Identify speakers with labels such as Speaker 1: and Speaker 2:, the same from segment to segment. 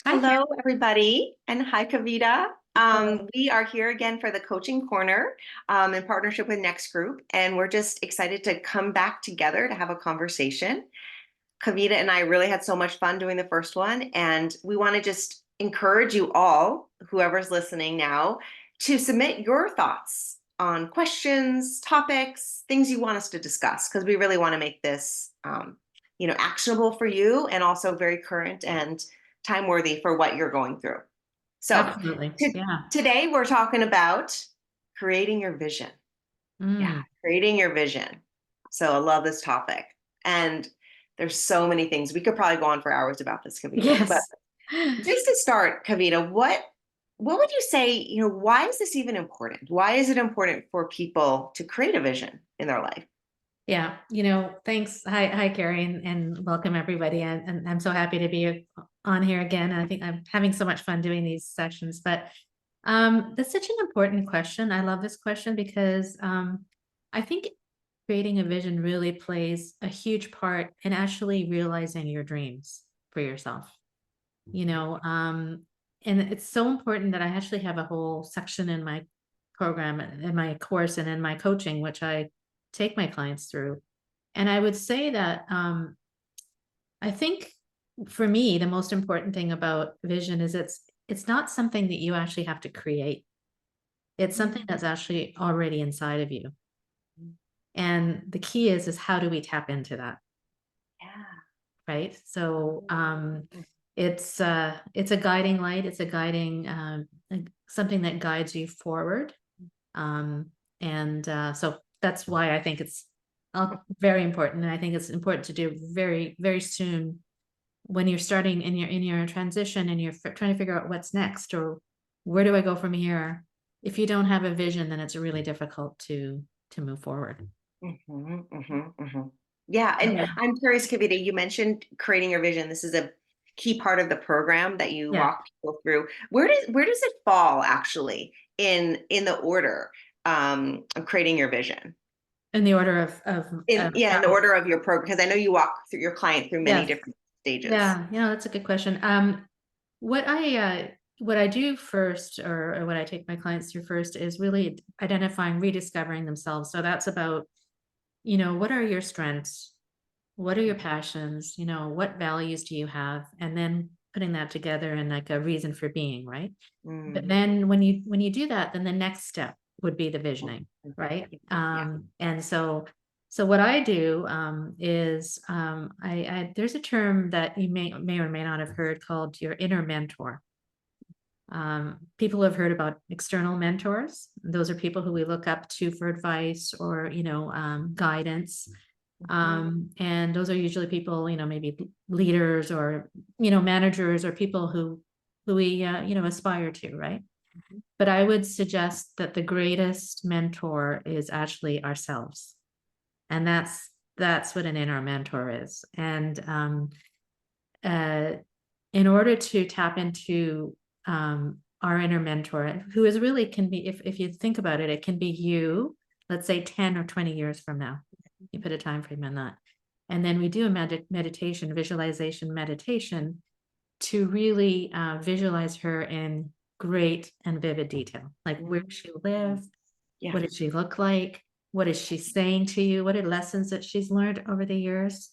Speaker 1: Hi, Karen.
Speaker 2: Hello, everybody, and hi, Kavita.
Speaker 1: Hello.
Speaker 2: We are here again for the Coaching Corner in partnership with Next Group, and we're just excited to come back together to have a conversation. Kavita and I really had so much fun doing the first one, and we want to just encourage you all, whoever's listening now, to submit your thoughts on questions, topics, things you want us to discuss, because we really want to make this, actionable for you and also very current and time worthy for what you're going through. So
Speaker 1: Absolutely.
Speaker 2: to,
Speaker 1: Yeah.
Speaker 2: today we're talking about creating your vision. Yeah,
Speaker 1: Mm.
Speaker 2: creating your vision. So I love this topic. And there's so many things. We could probably go on for hours about this, Kavita. But
Speaker 1: Yes.
Speaker 2: just to start, Kavita, what would you say, why is this even important? Why is it important for people to create a vision in their life?
Speaker 1: Yeah. Thanks. Hi, Carrie, and welcome everybody. And I'm so happy to be on here again. I think I'm having so much fun doing these sessions, but that's such an important question. I love this question because I think creating a vision really plays a huge part in actually realizing your dreams for yourself. you know um and it's so important that I actually have a whole section in my program, in my course, and in my coaching, which I take my clients through. And I would say that I think for me the most important thing about vision is it's not something that you actually have to create. It's something
Speaker 2: Mm.
Speaker 1: that's actually already inside of you, and the key is how do we tap into that?
Speaker 2: Yeah.
Speaker 1: Right. So it's a guiding light. It's a guiding something that guides you forward. And so that's why I think it's very important. And I think it's important to do very, very soon when you're starting in your transition and you're trying to figure out what's next, or where do I go from here. If you don't have a vision, then it's really difficult to move forward.
Speaker 2: Mhm, mhm, mhm. Yeah, and
Speaker 1: Yeah.
Speaker 2: I'm curious, Kavita, you mentioned creating your vision. This is a key part of the program that you
Speaker 1: Yeah.
Speaker 2: walk people through. Where does it fall actually in the order of creating your vision?
Speaker 1: In the order of
Speaker 2: In the
Speaker 1: how.
Speaker 2: order of your program, because I know you walk through your client through many
Speaker 1: Yes.
Speaker 2: different stages.
Speaker 1: Yeah, that's a good question. What I what I do first, or what I take my clients through first, is really identifying, rediscovering themselves. So that's about, what are your strengths? What are your passions? What values do you have? And then putting that together in like a reason for being, right? But
Speaker 2: Mm,
Speaker 1: then when you do that, then the next step would be the visioning,
Speaker 2: mhm.
Speaker 1: right?
Speaker 2: Yeah.
Speaker 1: And so what I do is I there's a term that you may or may not have heard called your inner mentor. People have heard about external mentors. Those are people who we look up to for advice or guidance.
Speaker 2: Mhm,
Speaker 1: And those are usually people, maybe leaders or managers or people who we aspire to, right?
Speaker 2: mhm,
Speaker 1: But I would suggest that the greatest mentor is actually ourselves. And that's what an inner mentor is. And uh, in order to tap into our inner mentor, who is really can be, if you think about it, it can be you, let's say 10 or 20 years from now. You put a time frame on that. And then we do a meditation, visualization meditation, to really visualize her in great and vivid detail. Like, where does
Speaker 2: mhm.
Speaker 1: she live?
Speaker 2: Yeah.
Speaker 1: What does she look like? What is she saying to you? What are lessons that she's learned over the years?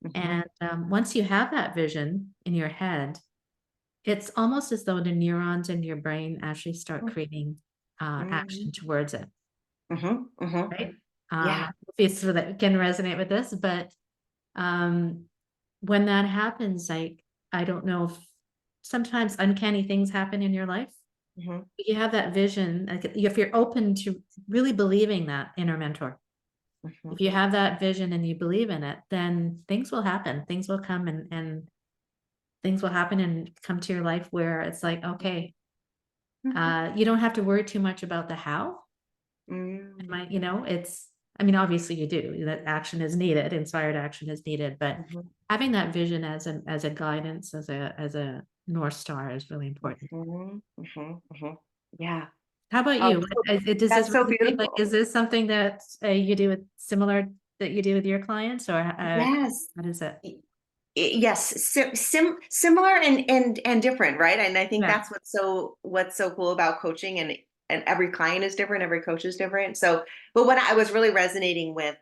Speaker 2: Mhm,
Speaker 1: And once you have that vision in your head, it's almost as though the neurons in your brain actually start creating
Speaker 2: mhm,
Speaker 1: action towards it,
Speaker 2: mhm, mhm.
Speaker 1: right?
Speaker 2: Yeah.
Speaker 1: It's so that can resonate with this, but um, when that happens, I don't know if sometimes uncanny things happen in your life.
Speaker 2: Mhm,
Speaker 1: You have that vision, like if you're open to really believing that inner mentor,
Speaker 2: mhm,
Speaker 1: if you have that vision and you believe in it, then things will happen. Things will come, and things will happen and come to your life where it's like, okay,
Speaker 2: mhm,
Speaker 1: you don't have to worry too much about the how.
Speaker 2: mm,
Speaker 1: It's, I mean, obviously you do, that action is needed, inspired action is needed, but
Speaker 2: mhm.
Speaker 1: having that vision as a guidance, as a North Star is really important.
Speaker 2: Mhm, mhm, mhm. Yeah.
Speaker 1: How about
Speaker 2: Oh,
Speaker 1: you? Does this
Speaker 2: that's so
Speaker 1: resonate? Like,
Speaker 2: beautiful.
Speaker 1: is this something that you do with similar that you do with your clients, or
Speaker 2: Yes.
Speaker 1: how does it?
Speaker 2: Yes, similar and different, right? And I think
Speaker 1: Yeah,
Speaker 2: that's what's so cool about coaching, and every client is different, every coach is different. So, but what I was really resonating with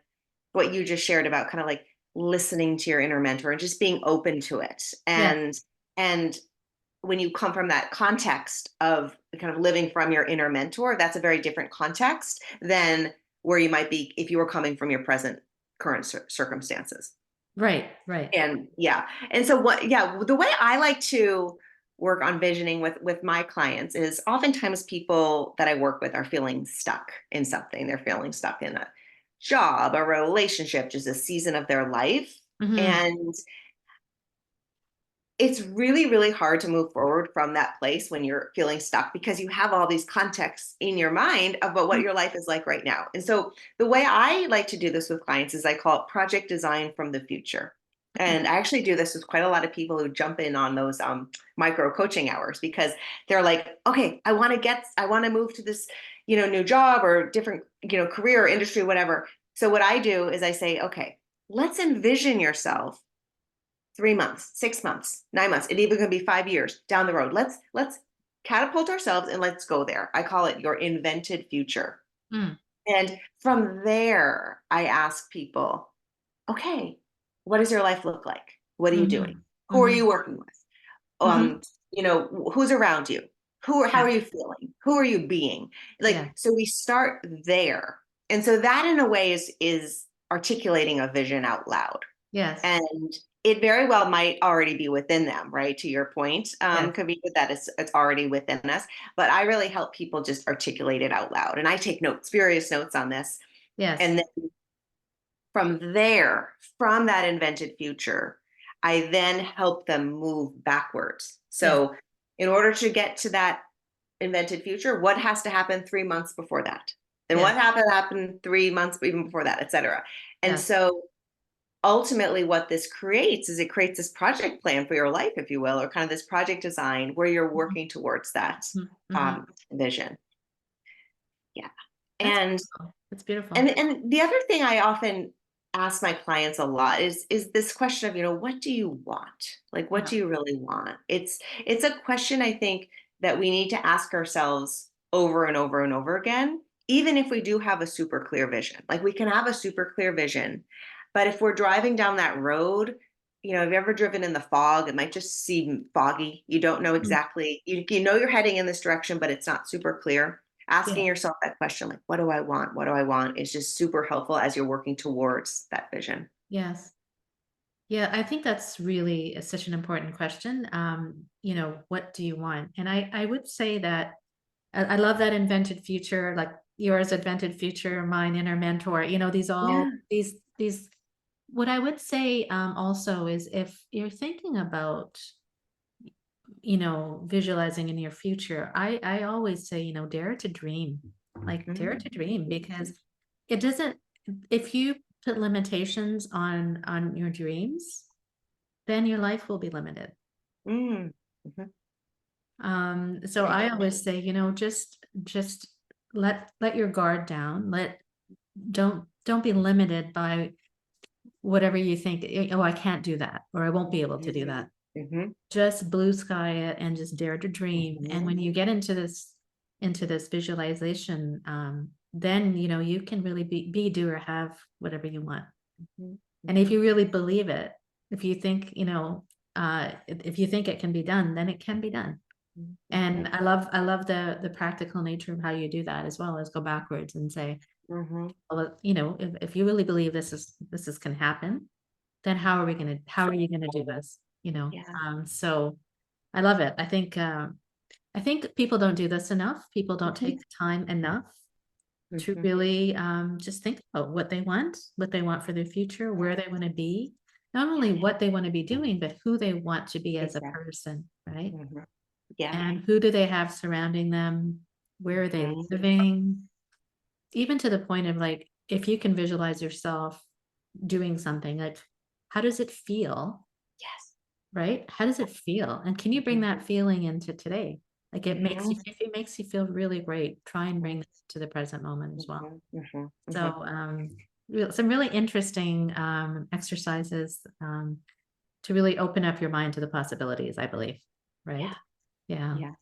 Speaker 2: what you just shared about kind of like listening to your inner mentor and just being open to it.
Speaker 1: yeah,
Speaker 2: And when you come from that context of kind of living from your inner mentor, that's a very different context than where you might be if you were coming from your present current circumstances.
Speaker 1: right, right.
Speaker 2: And yeah, and so the way I like to work on visioning with my clients is oftentimes people that I work with are feeling stuck in something. They're feeling stuck in a job, a relationship, just a season of their life.
Speaker 1: Hmm.
Speaker 2: And it's really, really hard to move forward from that place when you're feeling stuck because you have all these contexts in your mind about what your life is like right now. And so the way I like to do this with clients is I call it project design from the future. And I actually do this with quite a lot of people who jump in on those micro coaching hours because they're like, okay, I want to move to this, new job or different, career or industry, whatever. So what I do is I say, okay, let's envision yourself 3 months, 6 months, 9 months. It even could be 5 years down the road. Let's catapult ourselves and let's go there. I call it your invented future.
Speaker 1: Mm.
Speaker 2: And from there, I ask people, okay, what does your life look like? What are you doing?
Speaker 1: Hmm.
Speaker 2: Who are
Speaker 1: Hmm.
Speaker 2: you working with?
Speaker 1: Hmm.
Speaker 2: Who's around you? How
Speaker 1: Yeah,
Speaker 2: are you feeling? Who are you being?
Speaker 1: yeah,
Speaker 2: Like, so we start there. And so that in a way is articulating a vision out loud.
Speaker 1: yes,
Speaker 2: And it very well might already be within them, right? To your point,
Speaker 1: yes,
Speaker 2: Kavita, that it's already within us. But I really help people just articulate it out loud. And I take notes, furious notes on this.
Speaker 1: yes,
Speaker 2: And then from there, from that invented future, I then help them move backwards.
Speaker 1: yes,
Speaker 2: So in order to get to that invented future, what has to happen 3 months before that? Then
Speaker 1: yes,
Speaker 2: what happened 3 months even before that, et cetera. And
Speaker 1: yes.
Speaker 2: so ultimately what this creates is it creates this project plan for your life, if you will, or kind of this project design where you're
Speaker 1: Mhm.
Speaker 2: working towards that
Speaker 1: Mhm. Mhm.
Speaker 2: vision. Yeah.
Speaker 1: That's
Speaker 2: and
Speaker 1: beautiful. That's beautiful.
Speaker 2: and the other thing I often ask my clients a lot is this question of, what do you want? Like, what
Speaker 1: Yeah.
Speaker 2: do you really want? It's a question I think that we need to ask ourselves over and over and over again, even if we do have a super clear vision. Like, we can have a super clear vision, but if we're driving down that road, have you ever driven in the fog? It might just seem foggy. You don't know
Speaker 1: Mm.
Speaker 2: exactly, you know you're heading in this direction, but it's not super clear.
Speaker 1: Yeah.
Speaker 2: Asking yourself that question, like, what do I want? What do I want? Is just super helpful as you're working towards that vision.
Speaker 1: Yes. Yeah, I think that's really such an important question. What do you want? And I would say that I love that invented future, like yours invented future, mine inner mentor, these all
Speaker 2: Yeah.
Speaker 1: these what I would say also is if you're thinking about visualizing in your future, I always say, dare to dream, like dare to dream, because it doesn't, if you put limitations on your dreams, then your life will be limited.
Speaker 2: Mm. Mhm.
Speaker 1: So I always say, just let your guard down. Don't be limited by whatever you think, oh, I can't do that, or I won't be able to do that.
Speaker 2: Mhm.
Speaker 1: Just blue sky it and just dare to dream. And
Speaker 2: Mhm.
Speaker 1: when you get into this visualization, then you can really be, do, or have whatever you want.
Speaker 2: Mhm.
Speaker 1: And if
Speaker 2: Mhm.
Speaker 1: you really believe it, if you think, if you think it can be done, then it can be done. And
Speaker 2: Mhm.
Speaker 1: I love the practical nature of how you do that, as well as go backwards and say,
Speaker 2: Mhm.
Speaker 1: well, if you really believe this is can happen, then how are you gonna do this?
Speaker 2: Yeah.
Speaker 1: So I love it. I think people don't do this enough. People don't take
Speaker 2: Mhm.
Speaker 1: the time enough to
Speaker 2: Mhm.
Speaker 1: really just think about what they want for their future, where they want to be, not only what they want to be doing, but who they want to be as a
Speaker 2: Exactly.
Speaker 1: person, right?
Speaker 2: Mhm. Yeah.
Speaker 1: And who do they have surrounding them? Where are they
Speaker 2: Mhm.
Speaker 1: living? Even to the point of, like, if you can visualize yourself doing something, like, how does it feel?
Speaker 2: Yes.
Speaker 1: Right? How does it feel? And can you bring
Speaker 2: Mhm.
Speaker 1: that feeling into today? Like,
Speaker 2: Mhm.
Speaker 1: if it makes you feel really great, try and bring
Speaker 2: Mhm.
Speaker 1: that to the present moment as well.
Speaker 2: Mhm. Mhm.
Speaker 1: So,
Speaker 2: Mhm.
Speaker 1: some really interesting exercises to really open up your mind to the possibilities, I believe. Right? Yeah.
Speaker 2: Yeah.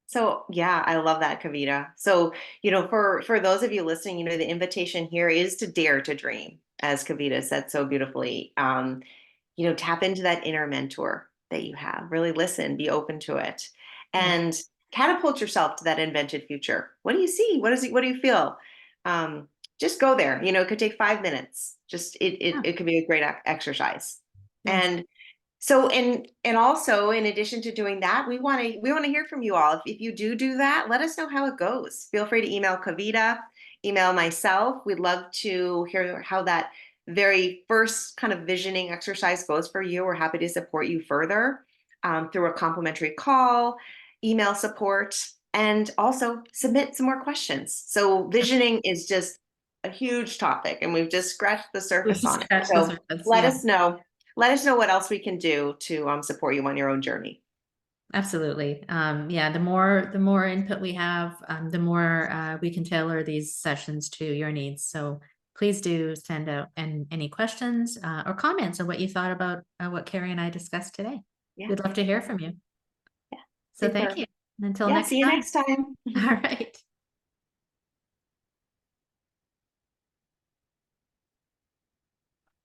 Speaker 2: So yeah, I love that, Kavita. So, for those of you listening, the invitation here is to dare to dream, as Kavita said so beautifully. Tap into that inner mentor that you have. Really listen, be open to it,
Speaker 1: Yeah.
Speaker 2: and catapult yourself to that invented future. What do you see? What do you feel? Um, just go there. It could take 5 minutes. Just
Speaker 1: Yeah.
Speaker 2: it could be a great exercise.
Speaker 1: Yes.
Speaker 2: And so, and also, in addition to doing that, we want to hear from you all. If you do that, let us know how it goes. Feel free to email Kavita, email myself. We'd love to hear how that very first kind of visioning exercise goes for you. We're happy to support you further through a complimentary call, email support, and also submit some more questions. So, visioning is just a huge topic, and we've just scratched the
Speaker 1: We
Speaker 2: surface on it.
Speaker 1: scratch the
Speaker 2: So,
Speaker 1: surface.
Speaker 2: let
Speaker 1: Yeah.
Speaker 2: us know. Let us know what else we can do to support you on your own journey.
Speaker 1: Absolutely. Yeah, the more input we have, the more we can tailor these sessions to your needs. So please do send out any questions or comments on what you thought about what Carrie and I discussed today.
Speaker 2: Yeah.
Speaker 1: We'd love to hear from you.
Speaker 2: Yeah.
Speaker 1: So thank
Speaker 2: Super.
Speaker 1: you. Until
Speaker 2: Yeah.
Speaker 1: next
Speaker 2: See you
Speaker 1: time.
Speaker 2: next time.
Speaker 1: All right.